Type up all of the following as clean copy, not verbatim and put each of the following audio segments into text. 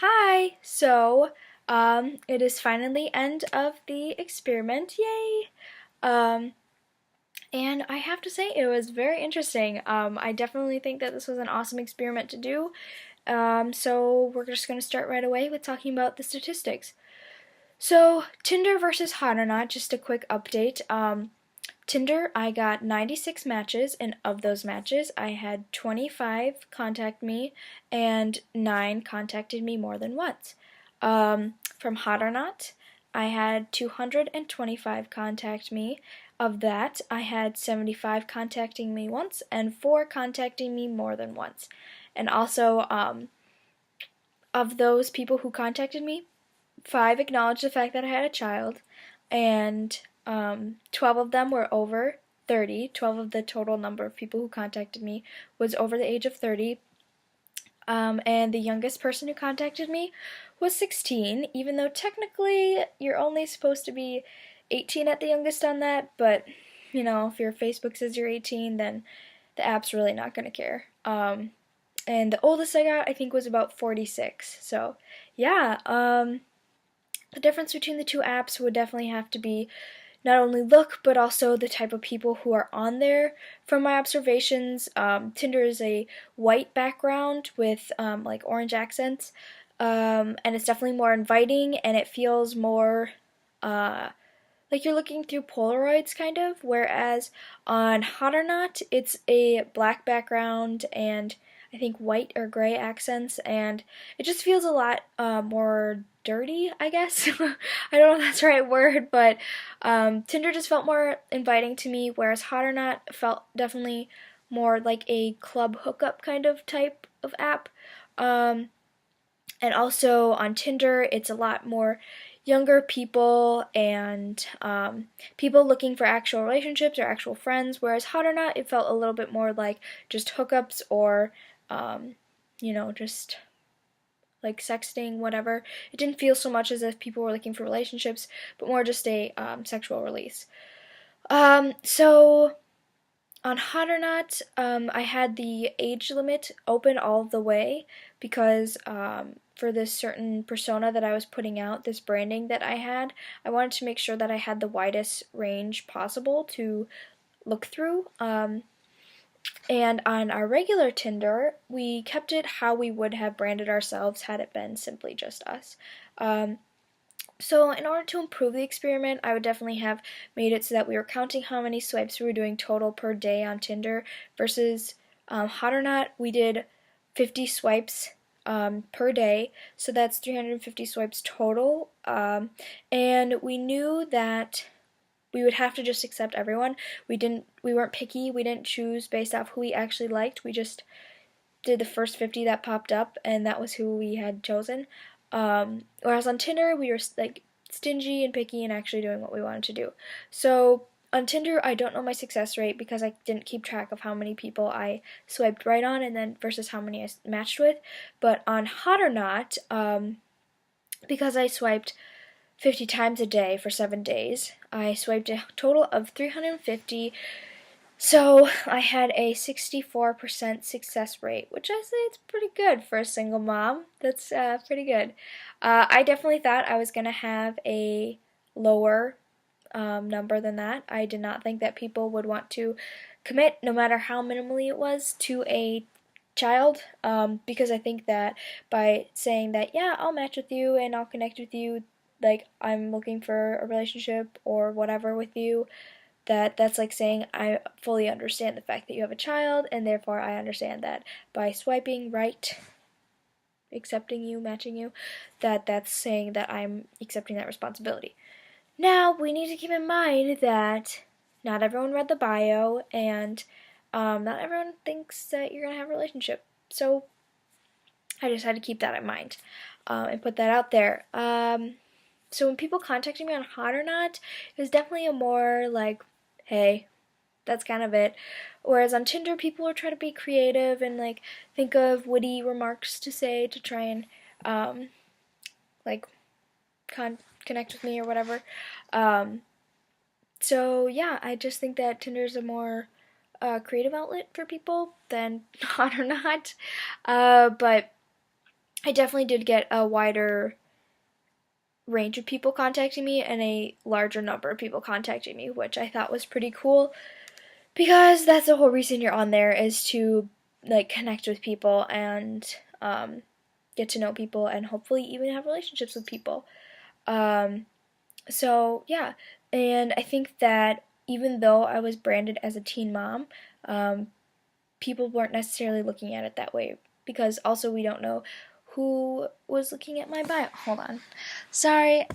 Hi! It is finally end of the experiment. Yay! Um, and I have to say, it was very interesting. I definitely think that this was an awesome experiment to do. So we're just going to start right away with talking about the statistics. So, Tinder versus Hot or Not, just a quick update. Tinder, I got 96 matches, and of those matches, I had 25 contact me, and 9 contacted me more than once. From Hot or Not, I had 225 contact me. Of that, I had 75 contacting me once, and 4 contacting me more than once. And also, of those people who contacted me, 5 acknowledged the fact that I had a child, and 12 of them were over 30. 12 of the total number of people who contacted me was over the age of 30. And the youngest person who contacted me was 16, even though technically you're only supposed to be 18 at the youngest on that, but if your Facebook says you're 18, then the app's really not going to care. And the oldest I got, I think, was about 46. So, yeah, the difference between the two apps would definitely have to be not only look, but also the type of people who are on there. From my observations, Tinder is a white background with like orange accents, and it's definitely more inviting, and it feels more like you're looking through Polaroids, kind of, whereas on Hot or Not, it's a black background and I think white or gray accents, and it just feels a lot more dirty, I guess. I don't know if that's the right word, but Tinder just felt more inviting to me, whereas Hot or Not felt definitely more like a club hookup kind of type of app. Um, and also on Tinder, it's a lot more younger people and people looking for actual relationships or actual friends, whereas Hot or Not, it felt a little bit more like just hookups or, just like sexting, whatever. It didn't feel so much as if people were looking for relationships, but more just a sexual release. So on Hot or Not, I had the age limit open all the way because for this certain persona that I was putting out, this branding that I had, I wanted to make sure that I had the widest range possible to look through. And on our regular Tinder, we kept it how we would have branded ourselves had it been simply just us. So in order to improve the experiment, I would definitely have made it so that we were counting how many swipes we were doing total per day on Tinder versus Hot or Not, we did 50 swipes per day, so that's 350 swipes total. And we knew that we would have to just accept everyone. We weren't picky. We didn't choose based off who we actually liked. We just did the first 50 that popped up, and that was who we had chosen. Whereas on Tinder, we were like stingy and picky and actually doing what we wanted to do. So on Tinder, I don't know my success rate because I didn't keep track of how many people I swiped right on and then versus how many I matched with. But on Hot or Not, because I swiped 50 times a day for 7 days, I swiped a total of 350. So I had a 64% success rate, which I say it's pretty good for a single mom. That's pretty good. I definitely thought I was going to have a lower number than that. I did not think that people would want to commit, no matter how minimally it was, to a child, because I think that by saying that, yeah, I'll match with you and I'll connect with you, like I'm looking for a relationship or whatever with you, that's like saying I fully understand the fact that you have a child, and therefore I understand that by swiping right, accepting you, matching you, that's saying that I'm accepting that responsibility. Now, we need to keep in mind that not everyone read the bio, and not everyone thinks that you're going to have a relationship. So, I just had to keep that in mind and put that out there. So, when people contacted me on Hot or Not, it was definitely a more like, hey, that's kind of it. Whereas on Tinder, people are trying to be creative and like think of witty remarks to say to try and like connect with me or whatever. Um, so yeah, I just think that Tinder's a more creative outlet for people than Hot or Not. But I definitely did get a wider range of people contacting me and a larger number of people contacting me, which I thought was pretty cool because that's the whole reason you're on there, is to like connect with people and get to know people and hopefully even have relationships with people. So yeah, and I think that even though I was branded as a teen mom, people weren't necessarily looking at it that way, because also we don't know who was looking at my bio. Hold on. Sorry.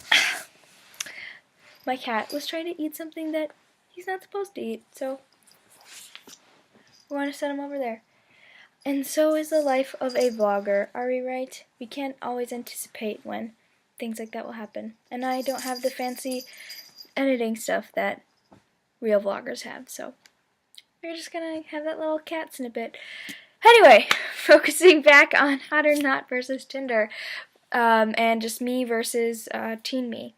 My cat was trying to eat something that he's not supposed to eat, so we want to set him over there. And so is the life of a vlogger, are we right? We can't always anticipate when things like that will happen. And I don't have the fancy editing stuff that real vloggers have, so we're just gonna have that little cat snippet. Anyway, focusing back on Hot or Not versus Tinder, and just me versus teen me.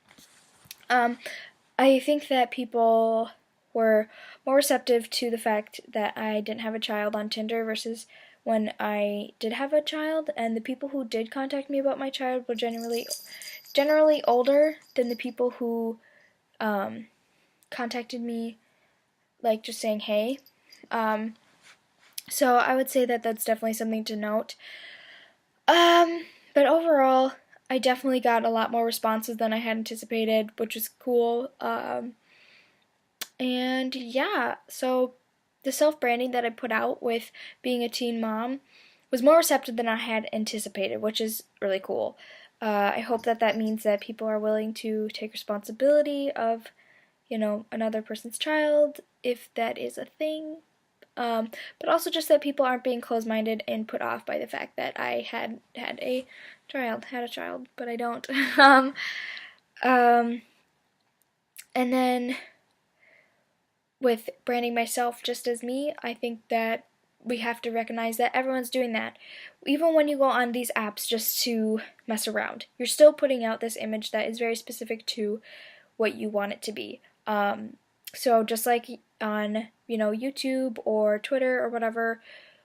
I think that people were more receptive to the fact that I didn't have a child on Tinder versus when I did have a child, and the people who did contact me about my child were generally older than the people who contacted me like just saying hey. So I would say that that's definitely something to note. But overall, I definitely got a lot more responses than I had anticipated, which is cool. And yeah, so the self-branding that I put out with being a teen mom was more receptive than I had anticipated, which is really cool. I hope that that means that people are willing to take responsibility of, another person's child, if that is a thing. But also just that people aren't being closed-minded and put off by the fact that I had a child, but I don't. And then with branding myself just as me, I think that we have to recognize that everyone's doing that. Even when you go on these apps just to mess around, you're still putting out this image that is very specific to what you want it to be. So just like on, YouTube or Twitter or whatever,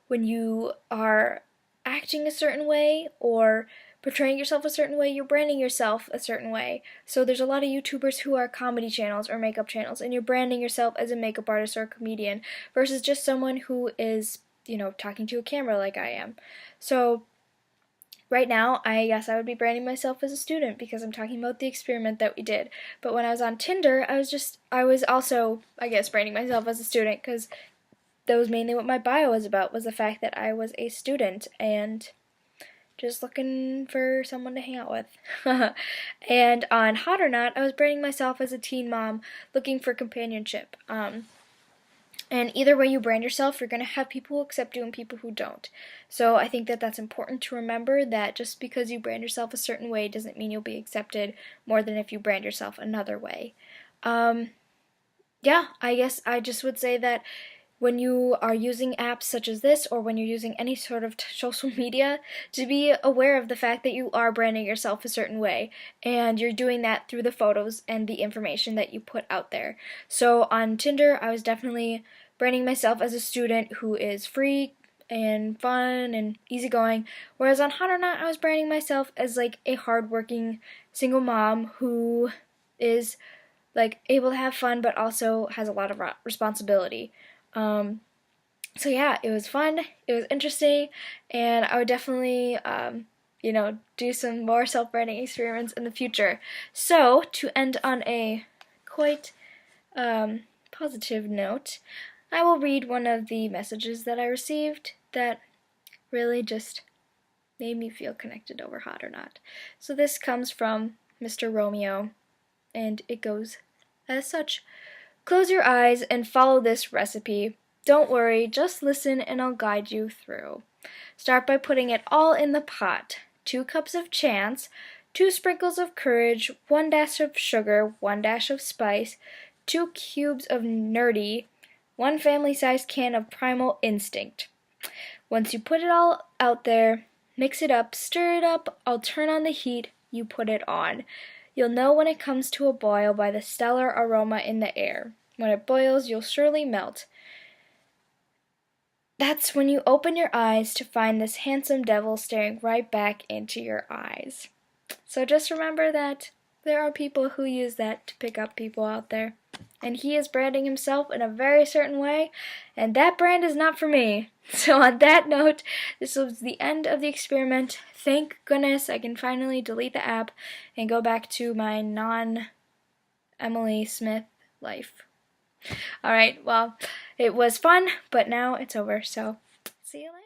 when you are acting a certain way or portraying yourself a certain way, you're branding yourself a certain way. So there's a lot of YouTubers who are comedy channels or makeup channels, and you're branding yourself as a makeup artist or a comedian versus just someone who is, talking to a camera like I am. So right now, I guess I would be branding myself as a student because I'm talking about the experiment that we did. But when I was on Tinder, I was also, I guess, branding myself as a student because that was mainly what my bio was about, was the fact that I was a student and just looking for someone to hang out with. And on Hot or Not, I was branding myself as a teen mom looking for companionship. And either way you brand yourself, you're going to have people who accept you and people who don't. So I think that that's important to remember, that just because you brand yourself a certain way doesn't mean you'll be accepted more than if you brand yourself another way. Yeah, I guess I just would say that when you are using apps such as this, or when you're using any sort of social media, to be aware of the fact that you are branding yourself a certain way, and you're doing that through the photos and the information that you put out there. So on Tinder, I was definitely branding myself as a student who is free and fun and easygoing, whereas on Hot or Not, I was branding myself as like a hardworking single mom who is like able to have fun but also has a lot of responsibility. So yeah, it was fun, it was interesting, and I would definitely, do some more self-branding experiments in the future. So, to end on a quite positive note, I will read one of the messages that I received that really just made me feel connected over Hot or Not. So this comes from Mr. Romeo, and it goes as such. Close your eyes and follow this recipe. Don't worry, just listen and I'll guide you through. Start by putting it all in the pot. 2 cups of chance, 2 sprinkles of courage, 1 dash of sugar, 1 dash of spice, 2 cubes of nerdy, 1 family-sized can of primal instinct. Once you put it all out there, mix it up, stir it up, I'll turn on the heat, you put it on. You'll know when it comes to a boil by the stellar aroma in the air. When it boils, you'll surely melt. that's when you open your eyes to find this handsome devil staring right back into your eyes. So just remember that there are people who use that to pick up people out there. And he is branding himself in a very certain way, and that brand is not for me. So on that note, this was the end of the experiment. Thank goodness I can finally delete the app and go back to my non-Emily Smith life. Alright, well, it was fun, but now it's over, so see you later.